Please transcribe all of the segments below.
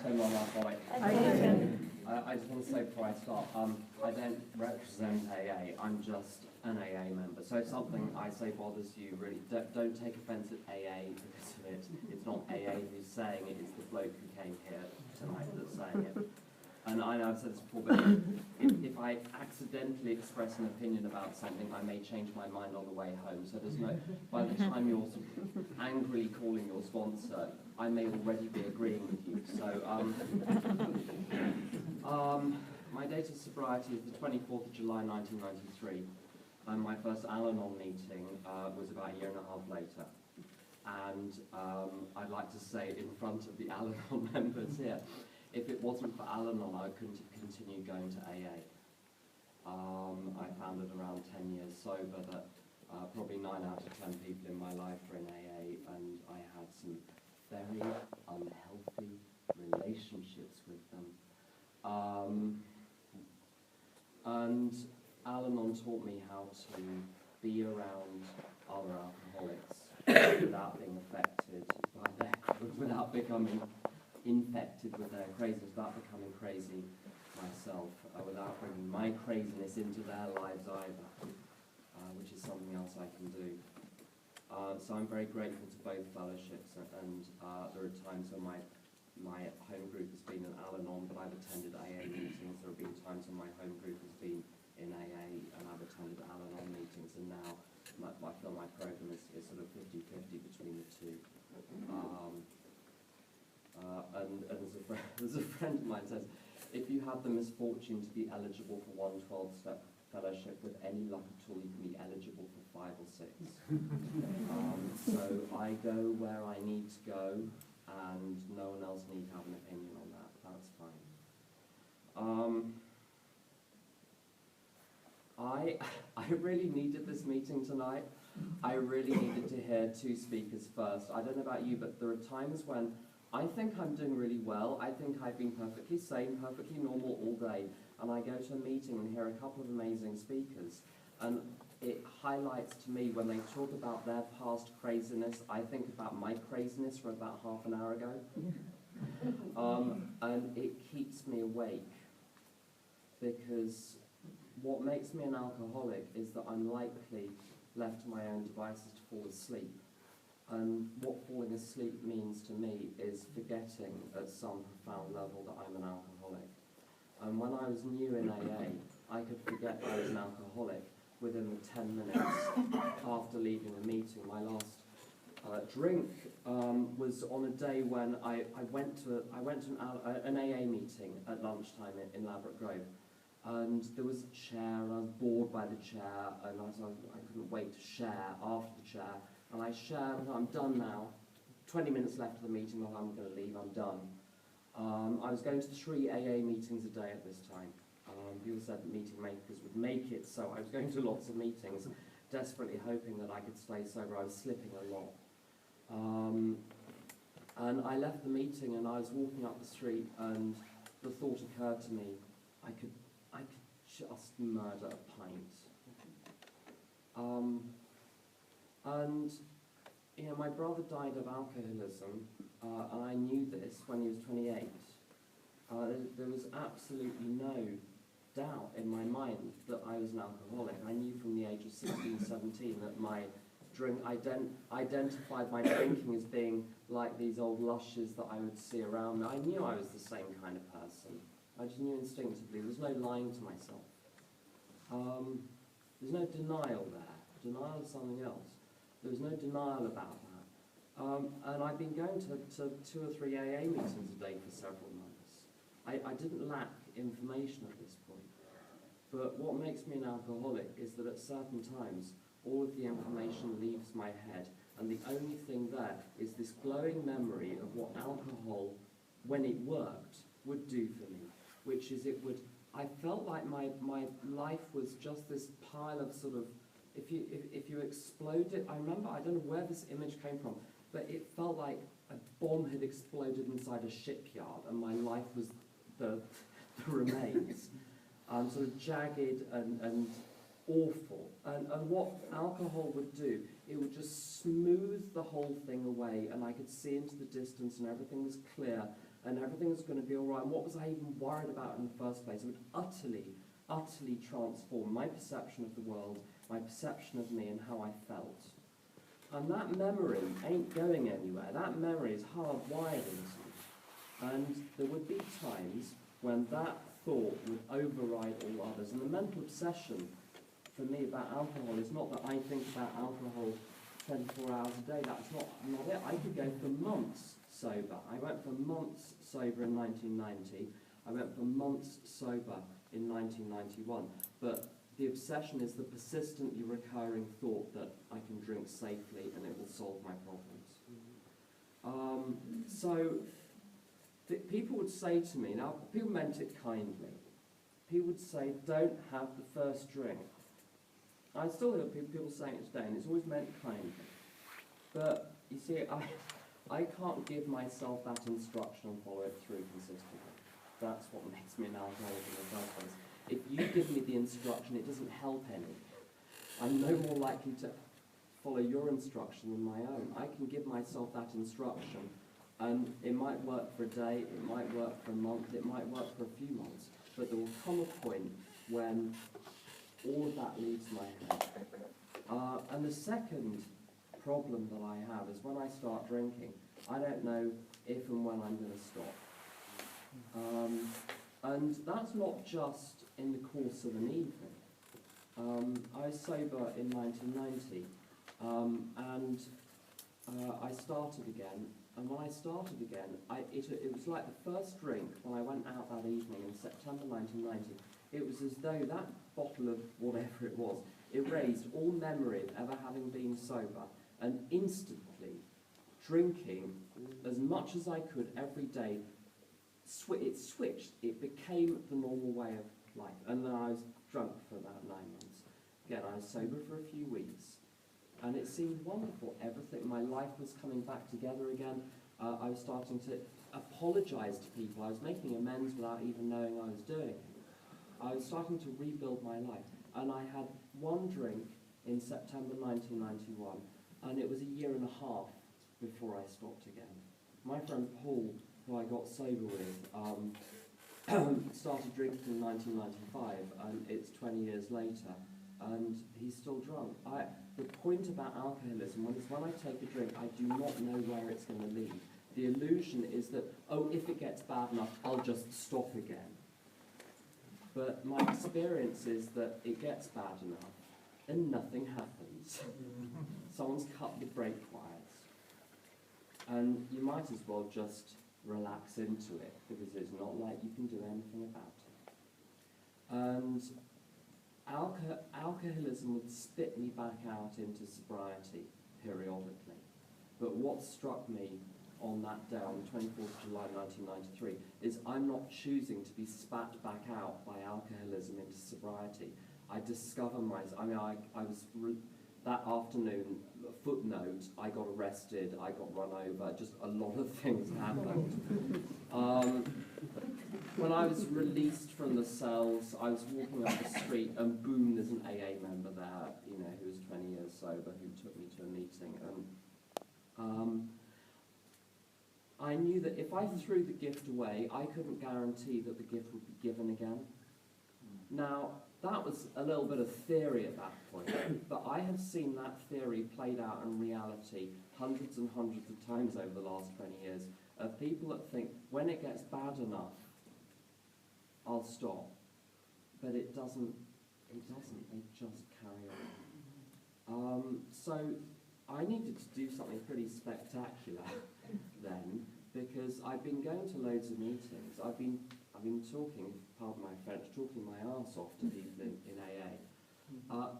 also non-alcoholic. I just want to say before I start, I don't represent AA, I'm just an AA member. So if something I say bothers you, really, don't take offence at AA because of it. It's not AA who's saying it, it's the bloke who came here tonight that's saying it. And I know I've said this before, but if I accidentally express an opinion about something, I may change my mind on the way home. So there's no, by the time you're sort of angrily calling your sponsor, I may already be agreeing with you. So, my date of sobriety is the 24th of July 1993, and my first Al-Anon meeting was about a year and a half later. And I'd like to say in front of the Al-Anon members here, if it wasn't for Al-Anon, I couldn't have continued going to AA. I found it around 10 years sober that probably 9 out of 10 people in my life were in AA, and I had some very unhealthy relationships with them. And Al-Anon taught me how to be around other alcoholics without being affected by their, without becoming infected with their craziness, without becoming crazy myself, without bringing my craziness into their lives either, which is something else I can do. So I'm very grateful to both fellowships, and there are times when my home group has been in Al-Anon, but I've attended AA meetings. There have been times when my home group has been in AA, and I've attended Al-Anon meetings, and now I feel my program is sort of 50-50 between the two. And as a friend of mine says, if you have the misfortune to be eligible for one 12-step fellowship, with any luck at all, you can be eligible for 5 or 6. So I go where I need to go, and no one else need to have an opinion on that. That's fine. I really needed this meeting tonight. I really needed to hear 2 speakers first. I don't know about you, but there are times when I think I'm doing really well. I think I've been perfectly sane, perfectly normal all day, and I go to a meeting and hear a couple of amazing speakers, and it highlights to me when they talk about their past craziness, I think about my craziness from about half an hour ago. And it keeps me awake, because what makes me an alcoholic is that I'm likely, left to my own devices, to fall asleep. And what falling asleep means to me is forgetting at some profound level that I'm an alcoholic. And when I was new in AA, I could forget I was an alcoholic within the 10 minutes after leaving the meeting. My last drink was on a day when I went to an AA meeting at lunchtime in Ladbroke Grove. And there was a chair, and I was bored by the chair, and I couldn't wait to share after the chair. And I shared, I'm done now. 20 minutes left of the meeting, well, I'm going to leave, I'm done. I was going to 3 AA meetings a day at this time. People said that meeting makers would make it, so I was going to lots of meetings, desperately hoping that I could stay sober. I was slipping a lot. And I left the meeting, and I was walking up the street, and the thought occurred to me, I could just murder a pint. And you know, my brother died of alcoholism, and I knew this when he was 28. There was absolutely no doubt in my mind that I was an alcoholic. I knew from the age of 16, 17 that my drink, identified my drinking as being like these old lushes that I would see around me. I knew I was the same kind of person. I just knew instinctively. There was no lying to myself. There's no denial there. Denial is something else. There was no denial about that. And I've been going to 2 or 3 AA meetings a day for several months. I didn't lack information at this point. But what makes me an alcoholic is that at certain times, all of the information leaves my head, and the only thing there is this glowing memory of what alcohol, when it worked, would do for me, which is I felt like my life was just this pile of sort of, if you explode it, I remember, I don't know where this image came from, but it felt like a bomb had exploded inside a shipyard, and my life was the remains, sort of jagged and awful. And what alcohol would do, it would just smooth the whole thing away, and I could see into the distance, and everything was clear, and everything was going to be all right. And what was I even worried about in the first place? It would utterly transform my perception of the world, my perception of me, and how I felt. And that memory ain't going anywhere. That memory is hardwired into me. And there would be times when that thought would override all others. And the mental obsession for me about alcohol is not that I think about alcohol 24 hours a day. That's not it. I could go for months sober. I went for months sober in 1990. I went for months sober in 1991. But the obsession is the persistently recurring thought that I can drink safely and it will solve my problems. People would say to me, now people meant it kindly, people would say, don't have the first drink. I still hear people saying it today, and it's always meant kindly. But you see, I can't give myself that instruction and follow it through consistently. That's what makes me an alcoholic in the first place. If you give me the instruction, it doesn't help any. I'm no more likely to follow your instruction than my own. I can give myself that instruction, and it might work for a day, it might work for a month, it might work for a few months, but there will come a point when all of that leaves my head. And the second problem that I have is when I start drinking, I don't know if and when I'm going to stop. And that's not just in the course of an evening. I was sober in 1990, and I started again. And when I started again, it was like the first drink when I went out that evening in September 1990. It was as though that bottle of whatever it was erased all memory of ever having been sober, and instantly drinking as much as I could every day. It switched. It became the normal way of life. And then I was drunk for about 9 months. Again, I was sober for a few weeks. And it seemed wonderful. Everything, my life was coming back together again. I was starting to apologize to people. I was making amends without even knowing I was doing it. I was starting to rebuild my life. And I had one drink in September 1991, and it was a year and a half before I stopped again. My friend Paul, who I got sober with, started drinking in 1995, and it's 20 years later, and he's still drunk. The point about alcoholism is when I take a drink, I do not know where it's going to lead. The illusion is that, oh, if it gets bad enough, I'll just stop again. But my experience is that it gets bad enough, and nothing happens. Someone's cut the brake wires, and you might as well just relax into it, because it's not like you can do anything about it. And alcoholism would spit me back out into sobriety periodically. But what struck me on that day, on the 24th of July 1993, is I'm not choosing to be spat back out by alcoholism into sobriety. I discover myself. I mean, I was that afternoon, footnote, I got arrested, I got run over, just a lot of things happened. When I was released from the cells, I was walking up the street, and boom, there's an AA member there, you know, who was 20 years sober, who took me to a meeting. And I knew that if I threw the gift away, I couldn't guarantee that the gift would be given again. Now, that was a little bit of theory at that point, but I have seen that theory played out in reality hundreds and hundreds of times over the last 20 years, of people that think, when it gets bad enough, I'll stop. But it doesn't, they just carry on. So I needed to do something pretty spectacular then, because I've been going to loads of meetings. I've been talking, pardon my French, talking my arse off to people in AA.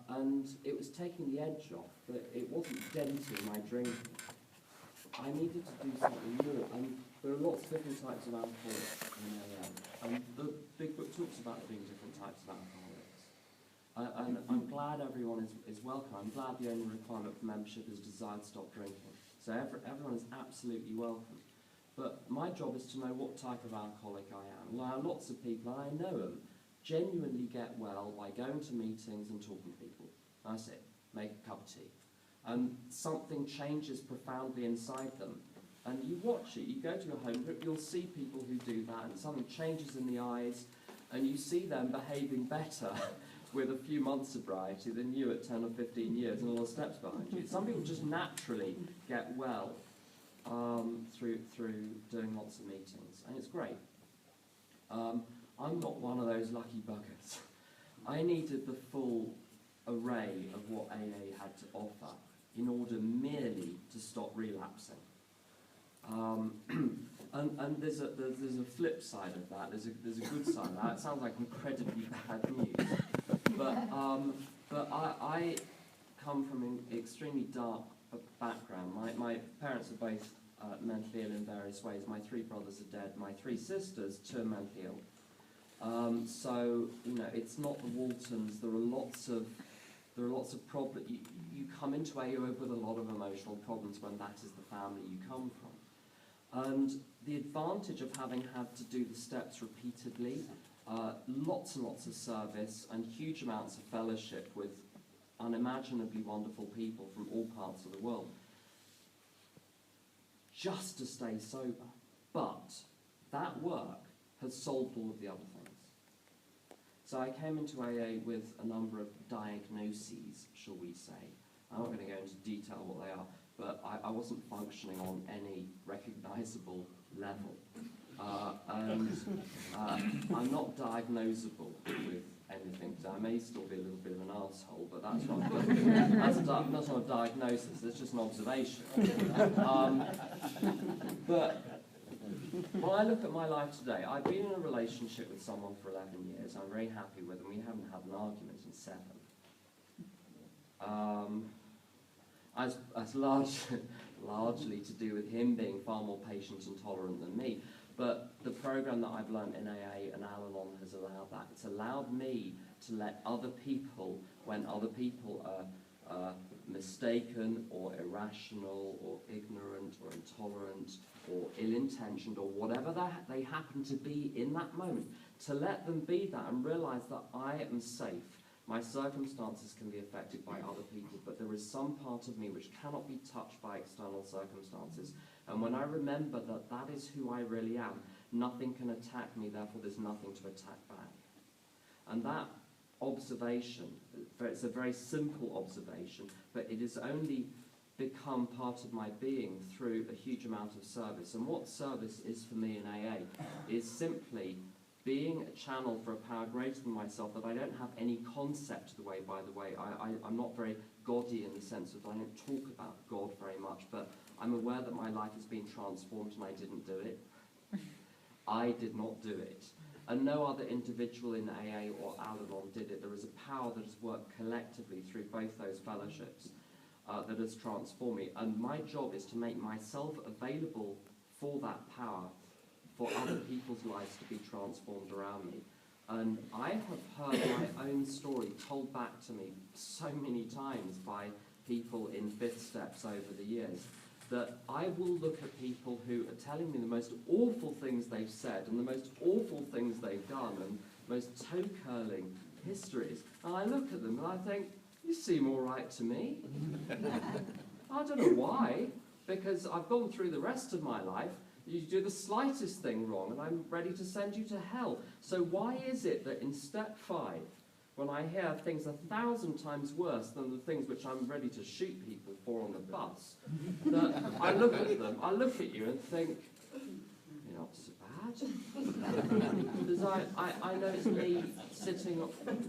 And it was taking the edge off, but it wasn't denting my drinking. I needed to do something more, and there are lots of different types of alcoholics in AA. And the Big Book talks about there being different types of alcoholics. And I'm glad everyone is welcome. I'm glad the only requirement for membership is desire to stop drinking. So everyone is absolutely welcome. But my job is to know what type of alcoholic I am. Now, lots of people, and I know them, genuinely get well by going to meetings and talking to people. That's it. Make a cup of tea. And something changes profoundly inside them. And you watch it, you go to a home group, you'll see people who do that, and something changes in the eyes, and you see them behaving better with a few months sobriety than you at 10 or 15 years and a lot of steps behind you. Some people just naturally get well through doing lots of meetings, and it's great. I'm not one of those lucky buggers. I needed the full array of what AA had to offer in order merely to stop relapsing. And there's a flip side of that. There's a good side of that. It sounds like incredibly bad news, but I come from an extremely dark background. My parents are both mentally ill in various ways. My 3 brothers are dead. My 3 sisters, 2 are mentally ill. So it's not the Waltons. There are lots of problems. You come into AA with a lot of emotional problems when that is the family you come from. And the advantage of having had to do the steps repeatedly, lots and lots of service, and huge amounts of fellowship with unimaginably wonderful people from all parts of the world, just to stay sober. But that work has solved all of the other things. So I came into AA with a number of diagnoses, shall we say. I'm not going to go into detail what they are, but I wasn't functioning on any recognisable level. And I'm not diagnosable with anything. So I may still be a little bit of an arsehole, but that's not a diagnosis, it's just an observation. But when I look at my life today, I've been in a relationship with someone for 11 years. I'm very happy with them. We haven't had an argument in 7. As largely to do with him being far more patient and tolerant than me. But the program that I've learned in AA and Al-Anon has allowed that. It's allowed me to let other people, when other people are mistaken or irrational or ignorant or intolerant or ill-intentioned or whatever they happen to be in that moment, to let them be that and realise that I am safe. My circumstances can be affected by other people, but there is some part of me which cannot be touched by external circumstances. And when I remember that that is who I really am, nothing can attack me, therefore there's nothing to attack back. And that observation, it's a very simple observation, but it has only become part of my being through a huge amount of service. And what service is for me in AA is simply being a channel for a power greater than myself that I don't have any concept of the way, by the way. I'm not very gaudy in the sense that I don't talk about God very much, but I'm aware that my life has been transformed and I didn't do it. I did not do it. And no other individual in AA or Al-Anon did it. There is a power that has worked collectively through both those fellowships that has transformed me. And my job is to make myself available for that power, for other people's lives to be transformed around me. And I have heard my own story told back to me so many times by people in 5th steps over the years, that I will look at people who are telling me the most awful things they've said and the most awful things they've done and most toe-curling histories, and I look at them and I think, you seem all right to me. I don't know why, because I've gone through the rest of my life. You do the slightest thing wrong and I'm ready to send you to hell. So why is it that in step 5, when I hear things 1,000 times worse than the things which I'm ready to shoot people for on the bus, that I look at them, I look at you and think, you're not so bad. Because I know it's me sitting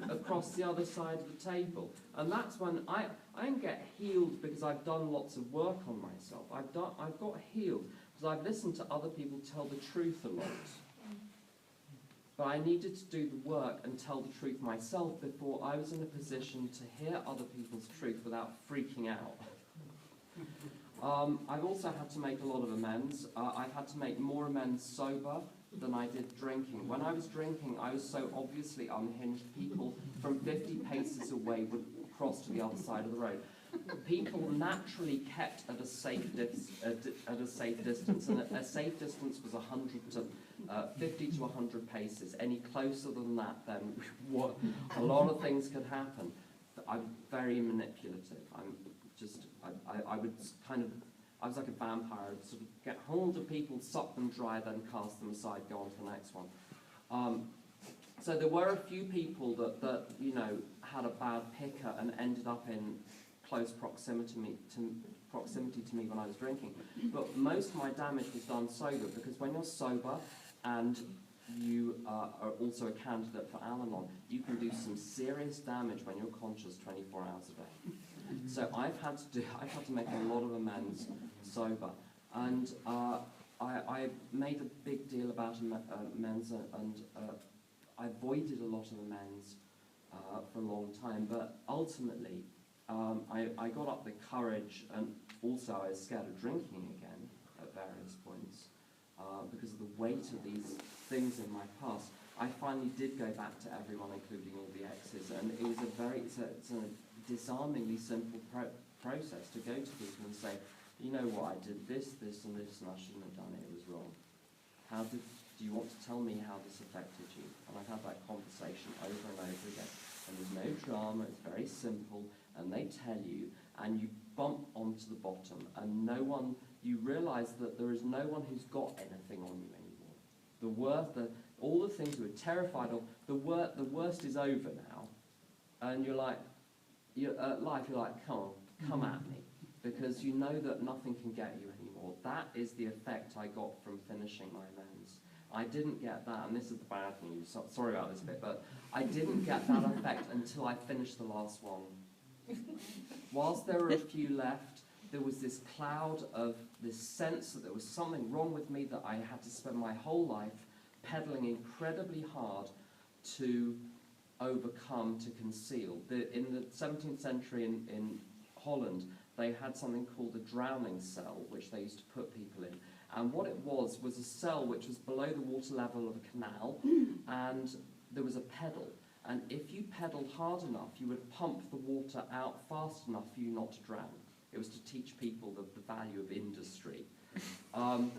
across the other side of the table. And that's when I don't get healed because I've done lots of work on myself. I've got healed because I've listened to other people tell the truth a lot. But I needed to do the work and tell the truth myself before I was in a position to hear other people's truth without freaking out. I've also had to make a lot of amends. I've had to make more amends sober than I did drinking. When I was drinking, I was so obviously unhinged, people from 50 paces away would cross to the other side of the road. People naturally kept at a safe distance, and a safe distance was 50 to 100 paces. Any closer than that, then a lot of things could happen. I'm very manipulative. I would kind of I was like a vampire. I'd sort of get hold of people, suck them dry, then cast them aside, go on to the next one. So there were a few people that you know, had a bad picker and ended up in close proximity to me when I was drinking. But most of my damage was done sober, because when you're sober and you are also a candidate for Al-Anon, you can do some serious damage when you're conscious 24 hours a day. So I've had to make a lot of amends sober, and I made a big deal about amends, and I avoided a lot of amends for a long time. But ultimately, I got up the courage, and also I was scared of drinking again at various points because of the weight of these things in my past. I finally did go back to everyone, including all the exes, and it was it's a disarmingly simple process to go to people and say, you know what, I did this, this, and this, and I shouldn't have done it. It was wrong. Do you want to tell me how this affected you? And I had that conversation over and over again. And there's no drama, it's very simple, and they tell you, and you bump onto the bottom, and you realise that there is no one who's got anything on you anymore. All the things you were terrified of, the worst is over now, and you're like, life, you're like, come at me, because you know that nothing can get you anymore. That is the effect I got from finishing my amends. I didn't get that, and this is the bad news, sorry about this bit, but I didn't get that effect until I finished the last one. Whilst there were a few left, there was this cloud of this sense that there was something wrong with me, that I had to spend my whole life pedaling incredibly hard to overcome, to conceal. In the 17th century in Holland, they had something called a drowning cell, which they used to put people in. And what it was a cell which was below the water level of a canal, and there was a pedal. And if you pedaled hard enough, you would pump the water out fast enough for you not to drown. It was to teach people the value of industry. And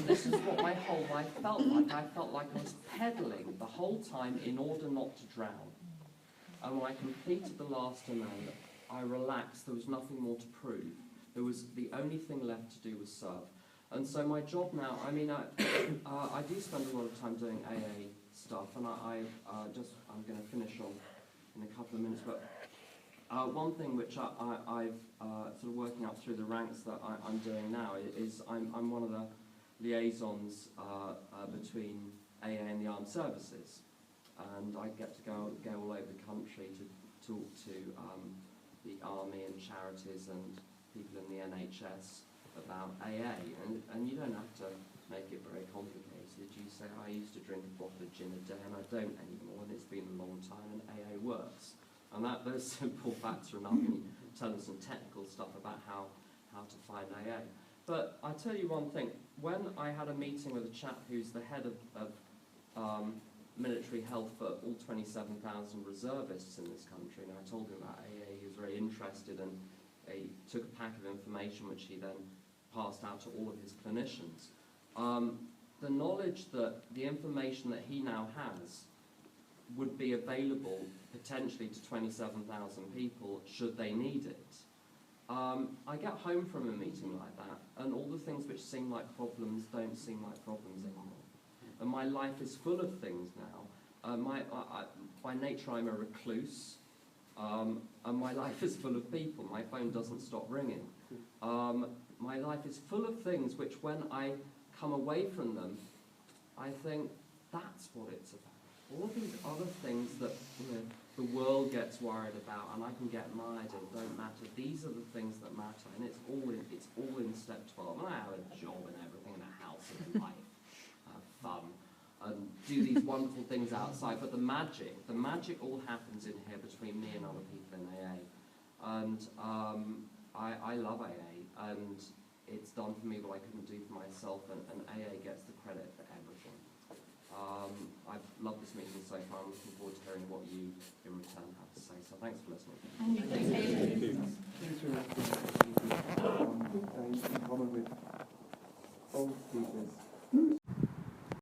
this is what my whole life felt like. I felt like I was pedaling the whole time in order not to drown. And when I completed the last amend, I relaxed. There was nothing more to prove. The only thing left to do was serve. And so my job now, I mean, I do spend a lot of time doing AA stuff, and I'm going to finish on in a couple of minutes, but one thing which I've sort of working up through the ranks that I'm doing now is I'm one of the liaisons between AA and the armed services, and I get to go all over the country to talk to the army and charities and people in the NHS about AA, and you don't have to make it very complicated. You say, I used to drink a bottle of gin a day and I don't anymore, and it's been a long time, and AA works. And those simple facts are enough, and you tell them some technical stuff about how to find AA. But I tell you one thing, when I had a meeting with a chap who's the head of military health for all 27,000 reservists in this country, and I told him about AA, he was very interested, and he took a pack of information which he then passed out to all of his clinicians. The knowledge that the information that he now has would be available potentially to 27,000 people should they need it. I get home from a meeting like that, and all the things which seem like problems don't seem like problems anymore. And my life is full of things now. By nature I'm a recluse, and my life is full of people. My phone doesn't stop ringing. My life is full of things which, when I come away from them, I think that's what it's about. All of these other things that the world gets worried about, and I can get mired in, don't matter. These are the things that matter, and it's all in step 12. And I have a job and everything, and a house and a life, have fun, and do these wonderful things outside. But the magic all happens in here between me and other people in AA. And I love AA, and it's done for me what I couldn't do for myself, and AA gets the credit for everything. I've loved this meeting so far. I'm looking forward to hearing what you in return have to say. So thanks for listening. Thank you. In common with all speakers,